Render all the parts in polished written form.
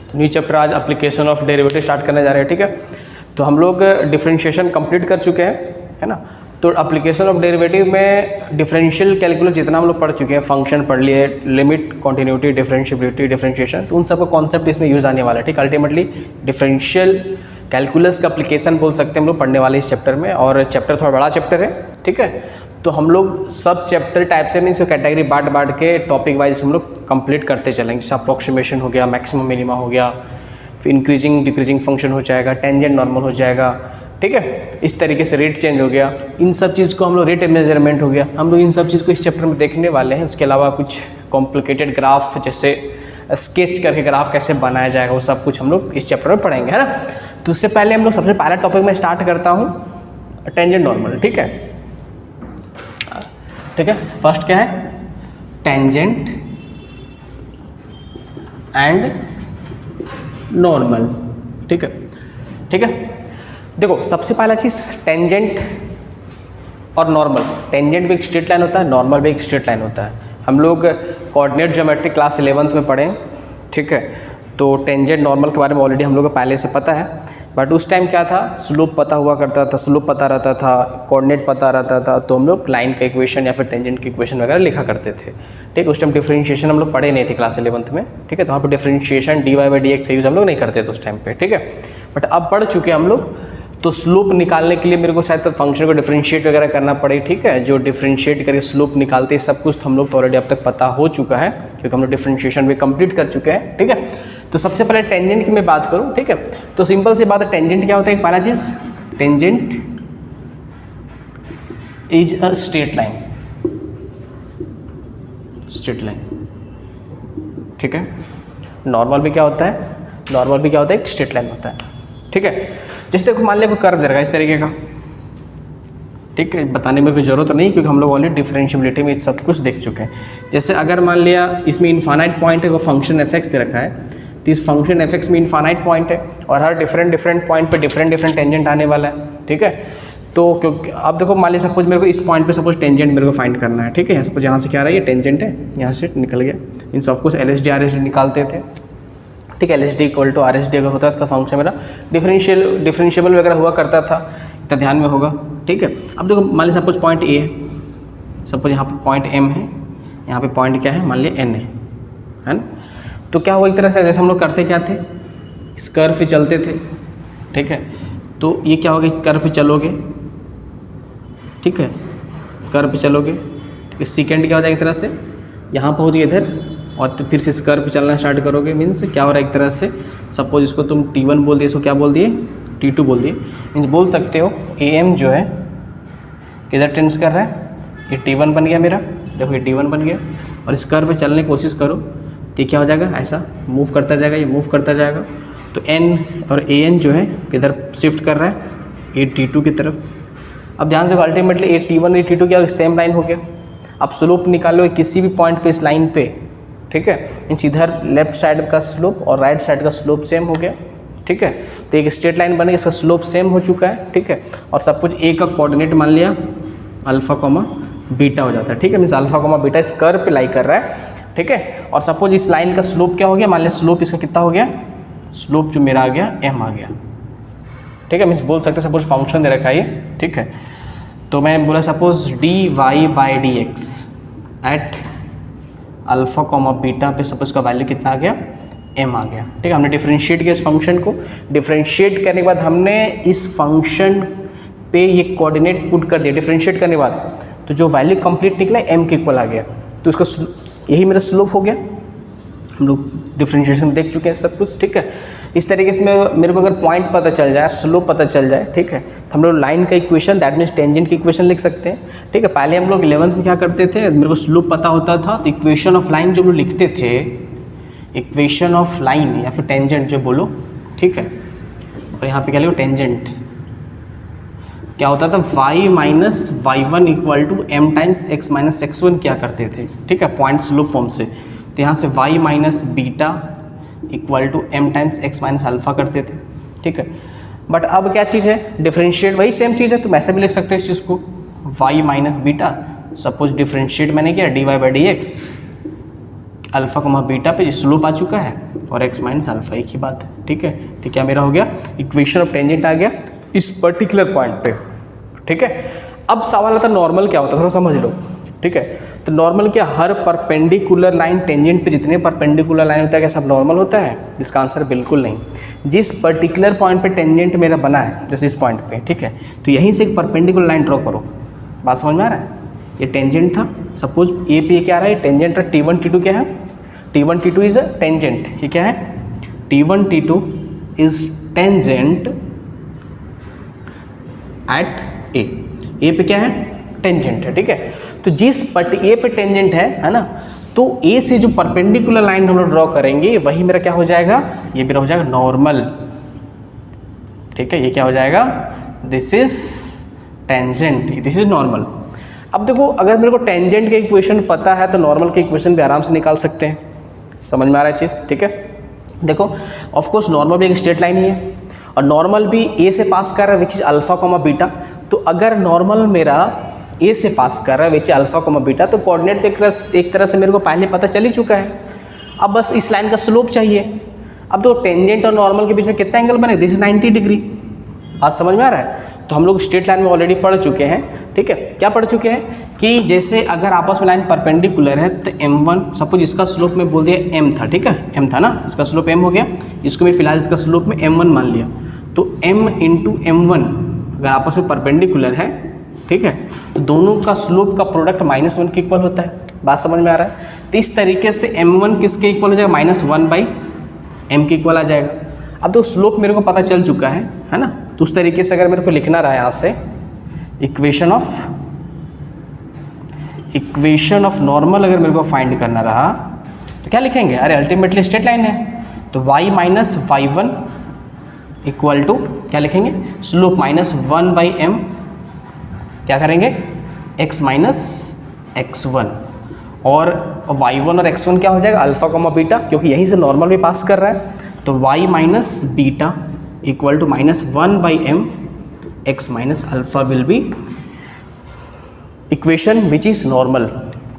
तो new chapter आज application of derivative start करने जा रहे हैं। ठीक है, तो हम लोग डिफरेंशिएशन कंप्लीट कर चुके हैं, है ना। तो एप्लीकेशन ऑफ डेरिवेटिव में डिफरेंशियल कैलकुलस जितना हम लोग पढ़ चुके हैं, फंक्शन पढ़ लिए, लिमिट, कॉन्टिन्यूटी, डिफरेंशिएबिलिटी, डिफरेंशिएशन, तो उन सबका कॉन्सेप्ट इसमें यूज़ आने वाला है। ठीक, अल्टीमेटली डिफरेंशियल कैलकुलस का एप्लीकेशन बोल सकते हैं हम लोग पढ़ने वाले इस चैप्टर में, और चैप्टर थोड़ा बड़ा चैप्टर है। ठीक है, तो हम लोग सब चैप्टर टाइप से मीन्स कैटेगरी बांट के टॉपिक वाइज हम लोग कंप्लीट करते चलेंगे। जैसे अप्रोक्सीमेशन हो गया, मैक्सिमम मिनिमा हो गया, फिर इंक्रीजिंग डिक्रीजिंग फंक्शन हो जाएगा, टेंजेंट नॉर्मल हो जाएगा। ठीक है, इस तरीके से रेट चेंज हो गया, इन सब चीज़ को हम लोग रेट मेजरमेंट हो गया, हम लोग इन सब चीज़ को इस चैप्टर में देखने वाले हैं। उसके अलावा कुछ कॉम्प्लिकेटेड ग्राफ जैसे स्केच करके ग्राफ कैसे बनाया जाएगा, वो सब कुछ हम लोग इस चैप्टर में पढ़ेंगे, है ना। तो उससे पहले हम लोग सबसे पहला टॉपिक में स्टार्ट करता हूँ टेंजेंट नॉर्मल। ठीक है, ठीक है, फर्स्ट क्या है, टेंजेंट एंड नॉर्मल। ठीक है, ठीक है, देखो सबसे पहला चीज़ टेंजेंट और नॉर्मल। टेंजेंट भी एक स्ट्रेट लाइन होता है, नॉर्मल भी एक स्ट्रेट लाइन होता है। हम लोग कोऑर्डिनेट ज्योमेट्री क्लास 11th में पढ़े। ठीक है, तो टेंजेंट नॉर्मल के बारे में ऑलरेडी हम लोग को पहले से पता है, बट उस टाइम क्या था, स्लोप पता हुआ करता था, स्लोप पता रहता था, कोऑर्डिनेट पता रहता था, तो हम लोग लाइन का इक्वेशन या फिर टेंजेंट की इक्वेशन वगैरह लिखा करते थे। ठीक, उस टाइम डिफरेंशिएशन हम लोग पढ़े नहीं थे क्लास 11th में। ठीक है, तो वहाँ पर डिफरेंशिएशन dy/dx का यूज़ हम लोग नहीं करते थे उस टाइम पे। ठीक है, बट अब पढ़ चुके हम लोग, तो स्लोप निकालने के लिए मेरे को शायद फंक्शन को डिफरेंशिएट वगैरह करना पड़े। ठीक है, जो डिफरेंशिएट करके स्लोप निकालते हैं, सब कुछ हम लोग तो ऑलरेडी अब तक पता हो चुका है, क्योंकि हम लोग डिफरेंशिएशन भी कंप्लीट कर चुके हैं। ठीक है, तो सबसे पहले टेंजेंट की मैं बात करूं। ठीक है, तो सिंपल सी बात है, टेंजेंट क्या होता है, पहला चीज़, tangent is a straight line, straight line. ठीक है, नॉर्मल भी क्या होता है, नॉर्मल भी क्या होता है, एक स्ट्रेट लाइन होता है। ठीक है, जैसे देखो मान लिया कोई कर्व दे रखा है इस तरीके का। ठीक है, बताने में कोई ज़रूरत नहीं, क्योंकि हम लोग ऑलरेडी डिफरेंशिएबिलिटी में सब कुछ देख चुके हैं। जैसे अगर मान लिया इसमें इनफाइनाइट पॉइंट है, वो फंक्शन एफ(x) दे रखा है, तो इस फंक्शन एफ(x) में इनफाइनाइट पॉइंट है, और हर डिफरेंट पॉइंट पे डिफरेंट टेंजेंट आने वाला है। ठीक है, तो क्योंकि अब देखो मान लिया सपोज मेरे को इस पॉइंट पे सपोज टेंजेंट मेरे को फाइंड करना है। ठीक है, सपोज यहाँ से क्या रहा है, ये टेंजेंट है, यहाँ से निकल गया, इन सब कुछ LSD RSD निकालते थे। ठीक है, LSD = RSD अगर होता था फंक्शन मेरा डिफरेंशिएबल वगैरह हुआ करता था, इतना ध्यान में होगा। ठीक है, अब देखो मान लिया सपोज पॉइंट ए है, सपोज यहाँ पर पॉइंट M है, यहाँ पे पॉइंट क्या है, मान लिया N है ना। तो क्या हुआ, एक तरह से जैसे हम लोग करते क्या थे, इस कर्व पे चलते थे। ठीक है, तो ये क्या होगा, कर्व पे चलोगे, ठीक है, कर्व पे चलोगे, ठीक है, सेकेंड क्या हो जाएगा, एक तरह से यहाँ पहुँच गए इधर, और तो फिर से इस कर्व पे चलना स्टार्ट करोगे। मीन्स क्या हो रहा है, एक तरह से सपोज इसको तुम T1 बोल दिए, इसको क्या बोल दिए, T2 बोल दिए। मीन्स बोल सकते हो AM जो है किधर टेंस कर रहा है, ये T1 बन गया मेरा, देखो ये T1 बन गया, और इस कर्व पे चलने की कोशिश करो तो क्या हो जाएगा, ऐसा मूव करता जाएगा, ये मूव करता जाएगा। तो N और AN जो है किधर शिफ्ट कर रहा है, ये T2 की तरफ। अब ध्यान से अल्टीमेटली ये T1 और T2 क्या सेम लाइन हो गया। अब स्लोप निकालो किसी भी पॉइंट पे इस लाइन पे। ठीक है, मीन्स इधर लेफ्ट साइड का स्लोप और राइट साइड का स्लोप सेम हो गया। ठीक है, तो एक स्ट्रेट लाइन बनेगी, इसका स्लोप सेम हो चुका है। ठीक है, और सब कुछ ए का कोऑर्डिनेट मान लिया अल्फा कॉमा बीटा हो जाता है। ठीक है, मीन्स अल्फा कॉमा बीटा इस कर्व पे लाई कर रहा है। ठीक है, और सपोज इस लाइन का स्लोप क्या हो गया, मान लिया स्लोप इसका कितना हो गया, स्लोप जो मेरा आ गया M आ गया। ठीक है, मीन्स बोल सकते सपोज फंक्शन दे रखा है ये। ठीक है, तो मैं बोला suppose dy/dx at alpha comma beta पे सपोज का वैल्यू कितना आ गया, M आ गया। ठीक है, हमने डिफरेंशिएट किया इस फंक्शन को, डिफरेंशिएट करने के बाद हमने इस फंक्शन पे ये कोऑर्डिनेट पुट कर दिया। डिफरेंशिएट करने के बाद तो जो वैल्यू कंप्लीट निकला M के इक्वल आ गया, तो इसका यही मेरा स्लोप हो गया। हम लोग डिफरेंशिएशन देख चुके हैं सब कुछ। ठीक है, इस तरीके से मेरे को अगर पॉइंट पता चल जाए, स्लोप पता चल जाए, ठीक है, तो हम लोग लाइन का इक्वेशन दैट मीन्स टेंजेंट की इक्वेशन लिख सकते हैं। ठीक है, पहले हम लोग 11th में क्या करते थे, मेरे को स्लोप पता होता था तो इक्वेशन ऑफ लाइन जो हम लोग लिखते थे, इक्वेशन ऑफ लाइन या फिर टेंजेंट जो बोलो। ठीक है, और यहाँ पे क्या लिखो, टेंजेंट क्या होता था, y-y1 = m times x - x1 क्या करते थे। ठीक है, पॉइंट स्लोप फॉर्म से, तो यहाँ से y - beta = m times x - alpha करते थे। ठीक है, बट अब क्या चीज़ है, डिफरेंशिएट वही सेम चीज़ है, तुम ऐसे भी लिख सकते हो इस चीज़ को, y - बीटा सपोज डिफरेंशिएट मैंने किया dy/dx अल्फा कोमा बीटा पे स्लोप आ चुका है और एक्स माइनस अल्फा, एक ही बात है, ठीक है। तो क्या मेरा हो गया, इक्वेशन ऑफ टेंजेंट आ गया इस पर्टिकुलर पॉइंट पे, ठीक है। अब सवाल आता है नॉर्मल क्या होता है, थोड़ा समझ लो, ठीक है। तो नॉर्मल क्या, हर परपेंडिकुलर लाइन टेंजेंट पे जितने परपेंडिकुलर लाइन होता है क्या सब नॉर्मल होता है? जिसका आंसर बिल्कुल नहीं। जिस पर्टिकुलर पॉइंट पे टेंजेंट मेरा बना है, जैसे इस पॉइंट पे, ठीक है, तो यहीं से एक परपेंडिकुलर लाइन ड्रॉ करो। बात समझ में आ रहा है? ये टेंजेंट था, सपोज ए पे क्या आ रहा है, टेंजेंट है, T1 T2 क्या है, T1 T2 is a tangent, ये क्या है, T1 T2 is tangent at ए पे क्या है, टेंजेंट है, ठीक है। तो जिस ए पे टेंजेंट है ना, तो ए से जो परपेंडिकुलर लाइन हम लोग ड्रॉ करेंगे वही मेरा क्या हो जाएगा, ये मेरा हो जाएगा नॉर्मल, ठीक है। ये क्या हो जाएगा, this is tangent, this is normal. अब देखो अगर मेरे को टेंजेंट के इक्वेशन पता है तो नॉर्मल के इक्वेशन भी आराम से निकाल सकते हैं। समझ में आ रहा है चीज़, ठीक है। देखो ऑफ कोर्स नॉर्मल भी एक स्ट्रेट लाइन ही है और नॉर्मल भी ए से पास कर रहा है which is alpha comma beta. तो अगर नॉर्मल मेरा ए से पास कर रहा है which is alpha comma beta, तो कोऑर्डिनेट एक तरह से मेरे को पहले पता चल ही चुका है। अब बस इस लाइन का स्लोप चाहिए। अब तो टेंजेंट और नॉर्मल के बीच में कितना एंगल बने, दिस इज 90 डिग्री। आज समझ में आ रहा है? तो हम लोग स्ट्रेट लाइन में ऑलरेडी पढ़ चुके हैं, ठीक है। क्या पढ़ चुके हैं कि जैसे अगर आपस में लाइन परपेंडिकुलर है तो m1 सपोज इसका स्लोप में बोल दिया m था, ठीक है, m था ना, इसका स्लोप m हो गया, इसको भी फिलहाल इसका स्लोप में m1 मान लिया। तो m इंटू m1 अगर आपस में परपेंडिकुलर है, ठीक है, तो दोनों का स्लोप का प्रोडक्ट -1 के इक्वल होता है। बात समझ में आ रहा है? तो इस तरीके से m1 किसके इक्वल हो जाएगा, -1/m के इक्वल आ जाएगा। अब तो स्लोप मेरे को पता चल चुका है ना। तो उस तरीके से अगर मेरे को लिखना रहा है यहाँ से इक्वेशन ऑफ नॉर्मल अगर मेरे को फाइंड करना रहा तो क्या लिखेंगे, अरे अल्टीमेटली स्ट्रेट लाइन है तो y minus y1 equal to क्या लिखेंगे, स्लोप -1/m, क्या करेंगे, x माइनस x1, और y1 और x1 क्या हो जाएगा, अल्फा कोमा बीटा, क्योंकि यहीं से नॉर्मल भी पास कर रहा है। तो y minus beta equal to -1/m, x minus alpha will be equation which is normal,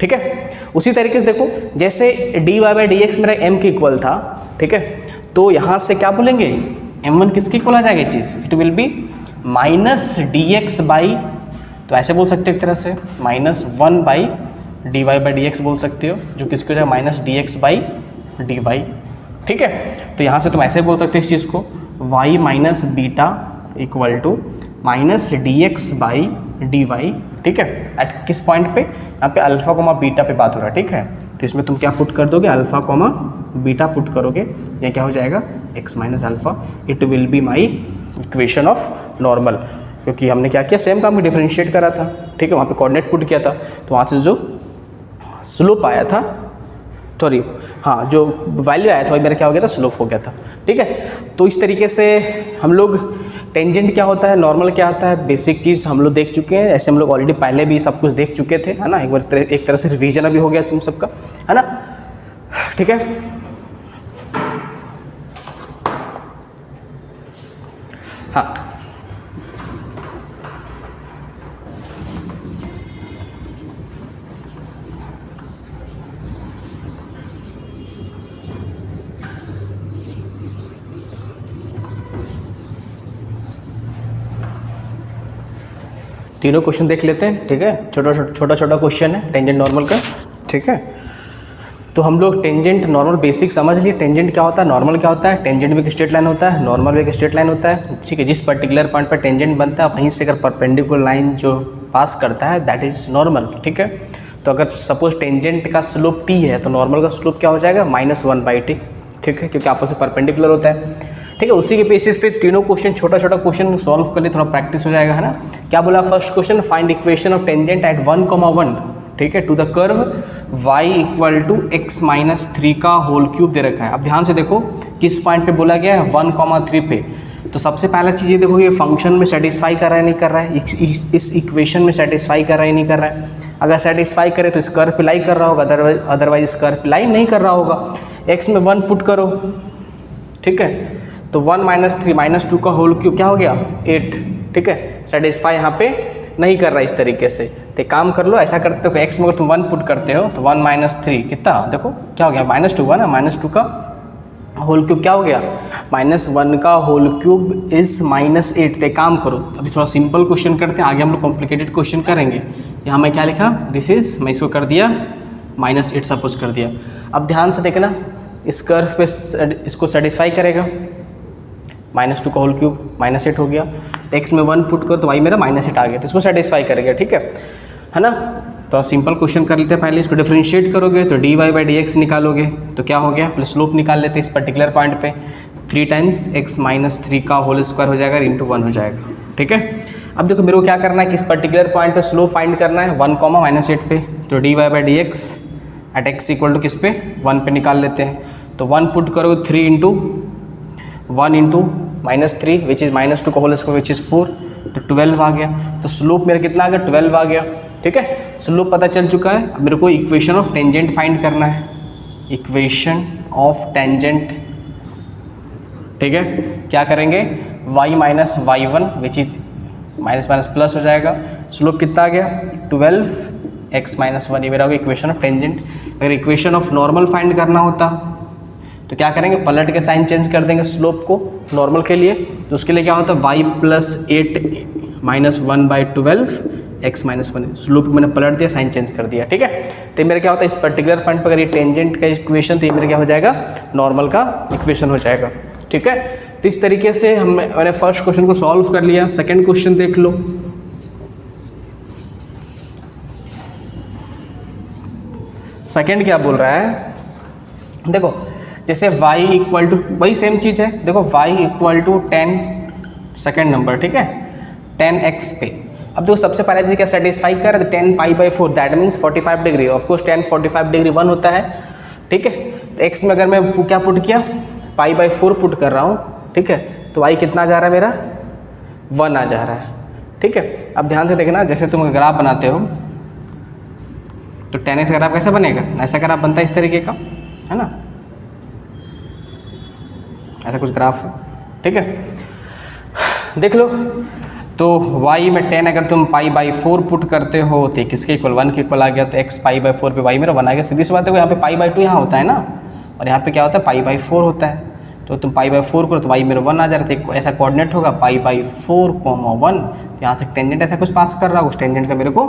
ठीक है। उसी तरीके से देखो जैसे dy/dx मेरा m के इक्वल था, ठीक है, तो यहाँ से क्या बोलेंगे, m1 किसके इक्वल आ जाएगा ये चीज़, it will be -dx by, तो ऐसे बोल सकते हो एक तरह से -1/dy/dx बोल सकते हो, जो किसकी हो जाएगा -dx/dy, ठीक है। तो यहाँ से तुम ऐसे बोल सकते हो इस चीज़ को y minus beta equal to -dx/dy, ठीक है। एट किस पॉइंट पे, यहाँ पे अल्फा कोमा बीटा पे बात हो रहा है, ठीक है। तो इसमें तुम क्या पुट कर दोगे, अल्फा कोमा बीटा पुट करोगे, ये क्या हो जाएगा, x minus alpha, it will be my equation of normal, क्योंकि हमने क्या किया, सेम काम को डिफरेंशिएट करा था, ठीक है, वहाँ पे कोऑर्डिनेट पुट किया था, तो वहाँ से जो स्लोप आया था, सॉरी हाँ, जो वैल्यू आया था वही मेरा क्या हो गया था, स्लोप हो गया था, ठीक है। तो इस तरीके से हम लोग टेंजेंट क्या होता है, नॉर्मल क्या होता है, बेसिक चीज़ हम लोग देख चुके हैं। ऐसे हम लोग ऑलरेडी पहले भी सब कुछ देख चुके थे, है ना। एक बार एक तरह से रिवीजन अभी हो गया तुम सबका, है ना, ठीक है। हाँ, तीनों क्वेश्चन देख लेते हैं, ठीक है। छोटा क्वेश्चन है टेंजेंट नॉर्मल का, ठीक है। तो हम लोग टेंजेंट नॉर्मल बेसिक समझ लिए, टेंजेंट क्या होता है, नॉर्मल क्या होता है। टेंजेंट भी एक स्ट्रेट लाइन होता है, नॉर्मल भी एक स्ट्रेट लाइन होता है, ठीक है। जिस पर्टिकुलर पॉइंट पर टेंजेंट बनता है वहीं से अगर परपेंडिकुलर लाइन जो पास करता है दैट इज नॉर्मल, ठीक है। तो अगर सपोज टेंजेंट का स्लोप t है तो नॉर्मल का स्लोप क्या हो जाएगा, -1/t, ठीक है, क्योंकि आपस में परपेंडिकुलर होता है, ठीक है। उसी के बेसिस पे तीनों क्वेश्चन छोटा क्वेश्चन सॉल्व कर लिए, थोड़ा प्रैक्टिस हो जाएगा, है ना। क्या बोला first question, find equation of tangent at 1,1, ठीक है, to the curve y equal to x minus 3 का होल क्यूब दे रखा है। अब ध्यान से देखो किस पॉइंट पे बोला गया है, 1,3 पे। तो सबसे पहला चीज़ ये देखो, ये फंक्शन में सेटिस्फाई कर रहा है नहीं कर रहा है, इस इक्वेशन में सेटिस्फाई कर रहा है नहीं कर रहा है। अगर सेटिस्फाई करे तो इस कर्व पे लाई कर रहा होगा, अदरवाइज इस कर्व पे लाई नहीं कर रहा होगा। x में 1 पुट करो, ठीक है, तो 1 - 3 - 2 का होल क्यूब क्या हो गया, 8, ठीक है। सेटिस्फाई यहाँ पे नहीं कर रहा है इस तरीके से, तो एक काम कर लो, ऐसा करते हो एक्स में अगर तुम 1 पुट करते हो तो 1 माइनस 3 कितना, देखो क्या हो गया, -2 हुआ ना, -2 का होल क्यूब क्या हो गया, -1 का होल क्यूब इज -8। तो काम करो, अभी थोड़ा सिंपल क्वेश्चन करते हैं, आगे हम लोग कॉम्प्लिकेटेड क्वेश्चन करेंगे। यहाँ मैं क्या लिखा, दिस इज, मैं इसको कर दिया -8 सपोज कर दिया। अब ध्यान से देखना, इस कर्व पे इसको सेटिस्फाई करेगा, -2 का होल क्यूब -8 हो गया, तो एक्स में 1 पुट करो तो वाई मेरा -8 आ गया, तो इसको सेटिस्फाई करेगा, ठीक है ना। तो सिंपल क्वेश्चन कर लेते हैं, पहले इसको डिफरेंशिएट करोगे तो dy/dx निकालोगे तो क्या हो गया, प्लस स्लोप निकाल लेते हैं इस पर्टिकुलर पॉइंट पे, 3 टाइम्स x - 3 का होल स्क्वायर हो जाएगा इंटू 1 हो जाएगा, ठीक है। अब देखो मेरे को क्या करना है कि इस पर्टिकुलर पॉइंट पे स्लोप फाइंड करना है 1, -8 पे, तो dy/dx eight x equal to किस पे, 1 पे निकाल लेते हैं। तो 1 पुट करोगे 3 इंटू 1 इंटू -3 विच इज़ -2 का होल स्क्वायर विच इज़ 4, तो 12 आ गया। तो स्लोप मेरा कितना आ गया, 12 आ गया, ठीक है। स्लोप पता चल चुका है, अब मेरे को इक्वेशन ऑफ टेंजेंट फाइंड करना है, इक्वेशन ऑफ टेंजेंट, ठीक है। क्या करेंगे, y minus y1 which is minus minus plus हो जाएगा, स्लोप कितना आ गया 12, x - 1, ये मेरा होगा इक्वेशन ऑफ टेंजेंट। अगर इक्वेशन ऑफ नॉर्मल फाइंड करना होता तो क्या करेंगे, पलट के साइन चेंज कर देंगे स्लोप को नॉर्मल के लिए, तो उसके लिए क्या होता है y + 8 - 1/12 x - 1, स्लोप मैंने पलट दिया, साइन चेंज कर दिया, ठीक है। तो मेरा क्या होता है, इस पर्टिकुलर पॉइंट पर अगर ये टेंजेंट का इक्वेशन, तो ये मेरा क्या हो जाएगा, नॉर्मल का इक्वेशन हो जाएगा, ठीक है। तो इस तरीके से मैंने फर्स्ट क्वेश्चन को सॉल्व कर लिया। सेकेंड क्वेश्चन देख लो, सेकेंड क्या बोल रहा है, देखो जैसे y इक्वल टू, वही सेम चीज़ है, देखो y equal to 10, second number, ठीक है, 10x पे। अब देखो सबसे पहले चीज़ क्या सेटिस्फाई कर, 10π/4 that means 45 degree, of course 10 45 degree 1 होता है, ठीक है। तो x में अगर मैं क्या पुट किया, π/4 पुट कर रहा हूँ, ठीक है, तो y कितना जा रहा है मेरा, 1 आ जा रहा है, ठीक है। अब ध्यान से देखना, जैसे तुम ग्राफ बनाते हो तो 10x ग्राफ कैसे बनेगा, ऐसा ग्राफ बनता है इस तरीके का, है ना, ऐसा कुछ ग्राफ है, ठीक है। देख लो, तो y में 10 अगर तुम π/4 पुट करते हो तो किसके इक्वल, 1 के इक्वल आ गया, तो x π/4 पे y मेरा 1 आ गया, सीधी सी बात है। यहाँ पे π/2 यहाँ होता है ना, और यहाँ पे क्या होता है π/4 होता है, तो तुम π/4 करो तो y मेरा 1 आ जा रहा है, तो ऐसा कोऑर्डिनेट होगा π/4, 1, यहाँ से टेंजेंट ऐसा कुछ पास कर रहा है, उस टेंजेंट का मेरे को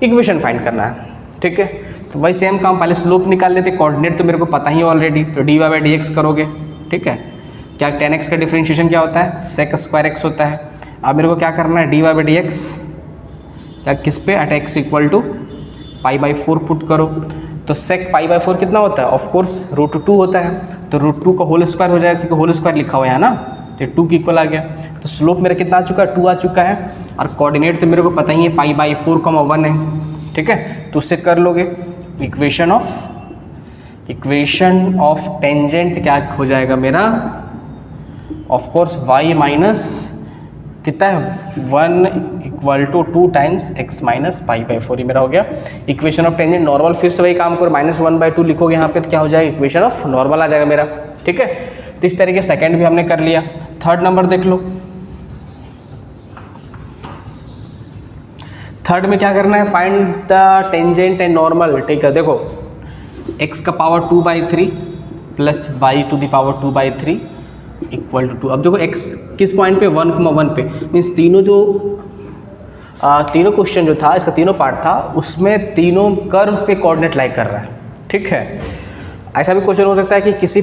इक्वेशन फाइंड करना है, ठीक है। तो वही सेम काम, पहले स्लोप निकाल लेते, कोऑर्डिनेट तो मेरे को पता ही ऑलरेडी, तो dy/dx करोगे, ठीक है। क्या 10x का डिफरेंशिएशन क्या होता है, sec² x होता है। अब मेरे को क्या करना है, dy/dx क्या किस पे, at x equal to π/4 put करो, तो sec π/4 कितना होता है, ऑफकोर्स √2 होता है, तो √2 का होल स्क्वायर हो जाएगा, क्योंकि होल स्क्वायर लिखा हुआ है ना, तो 2 के इक्वल आ गया। तो स्लोप मेरा कितना आ चुका है, 2 आ चुका है, और कोऑर्डिनेट तो मेरे को पता ही है π/4, 1 है, ठीक है। तो उससे कर लोगे इक्वेशन ऑफ टेंजेंट क्या हो जाएगा मेरा, ऑफकोर्स y माइनस कितना है 1 equal to 2 times x minus π/4, ये मेरा हो गया इक्वेशन ऑफ टेंजेंट नॉर्मल। फिर से वही काम करो, -1/2 लिखोगे यहाँ पे तो क्या हो जाएगा, इक्वेशन ऑफ नॉर्मल आ जाएगा मेरा, ठीक है। तो इस तरीके सेकंड भी हमने कर लिया। थर्ड नंबर देख लो, थर्ड में क्या करना है, find the tangent and normal, ठीक है। देखो x का power 2/3 plus y to the power 2/3 equal to 2। अब देखो x किस पॉइंट पे, 1,1 पे, मीन्स तीनों जो तीनों क्वेश्चन जो था, इसका तीनों पार्ट था, उसमें तीनों कर्व पे कोऑर्डिनेट लाई कर रहा है, ठीक है। ऐसा भी क्वेश्चन हो सकता है कि किसी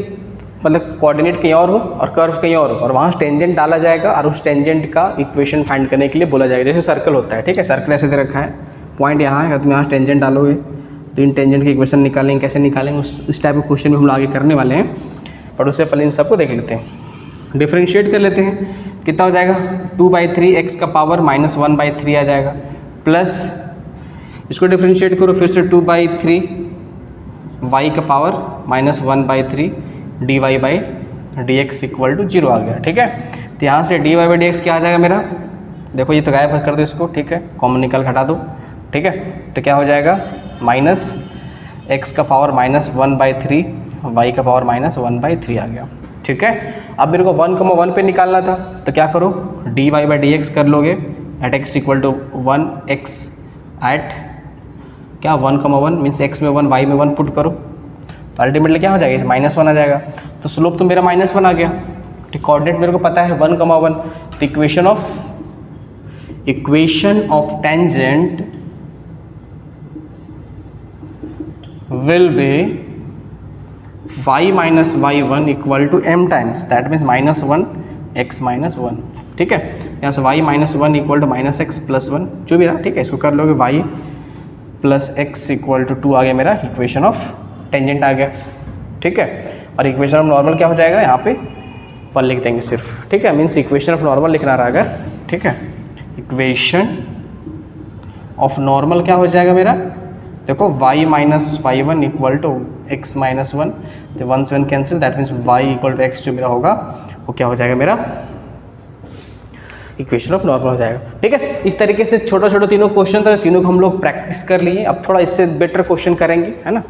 मतलब कोऑर्डिनेट कहीं और हो और कर्व कहीं और हो, और वहाँ टेंजेंट डाला जाएगा और उस टेंजेंट का इक्वेशन फाइंड करने के लिए बोला जाएगा। जैसे सर्कल होता है, ठीक है, सर्कल ऐसे दे रखा है, पॉइंट यहाँ है, तुम यहाँ टेंजेंट डालोगे तो इन टेंजेंट की इक्वेशन निकालेंगे, कैसे निकालेंगे, उस टाइप के क्वेश्चन भी हम लोग आगे करने वाले हैं, पर उससे पहले इन सबको देख लेते हैं, डिफरेंशिएट कर लेते हैं। कितना हो जाएगा, 2/3 x का पावर -1/3 आ जाएगा, प्लस इसको डिफरेंशिएट करो फिर से 2/3 y का पावर -1/3 dy/dx इक्वल टू 0 आ गया, ठीक है। तो यहाँ से dy/dx क्या आ जाएगा मेरा, देखो ये तो गायब कर दो इसको, ठीक है, कॉमन निकल हटा दो, ठीक है। तो क्या हो जाएगा, माइनस x का पावर -1/3 y का पावर -1/3 आ गया, ठीक है। अब मेरे को 1,1 पे निकालना था, तो क्या करो, dy/dx कर लोगे, at x equal to 1 x at क्या 1,1 मीन्स एक्स में 1 वाई में 1 पुट करो तो अल्टीमेटली क्या हो जाएगा, -1 आ जाएगा। तो स्लोप तो मेरा -1 आ गया, ठीक। कोऑर्डिनेट मेरे को पता है 1,1, तो equation of tangent will be y minus y1 equal to m times, that means -1 x minus 1, ठीक है। यहाँ से y minus 1 equal to -x plus 1 जो भी रहा, ठीक है, इसको कर लोगे y plus x equal to 2 आ गया मेरा इक्वेशन ऑफ टेंजेंट आ गया, ठीक है। और इक्वेशन ऑफ नॉर्मल क्या हो जाएगा, यहाँ पे 1 लिख देंगे सिर्फ, ठीक है, मीन्स इक्वेशन ऑफ नॉर्मल लिखना रहा अगर, ठीक है। इक्वेशन ऑफ नॉर्मल क्या हो जाएगा मेरा, देखो y minus y1 equal to x minus 1, तो 1 से 1 cancel, that means y equal to x जो मेरा होगा वो क्या हो जाएगा मेरा इक्वेशन ऑफ नॉर्मल हो जाएगा, ठीक है। इस तरीके से छोटा छोटा तीनों क्वेश्चन था, तीनों को हम लोग प्रैक्टिस कर लिए। अब थोड़ा इससे बेटर क्वेश्चन करेंगे, है ना।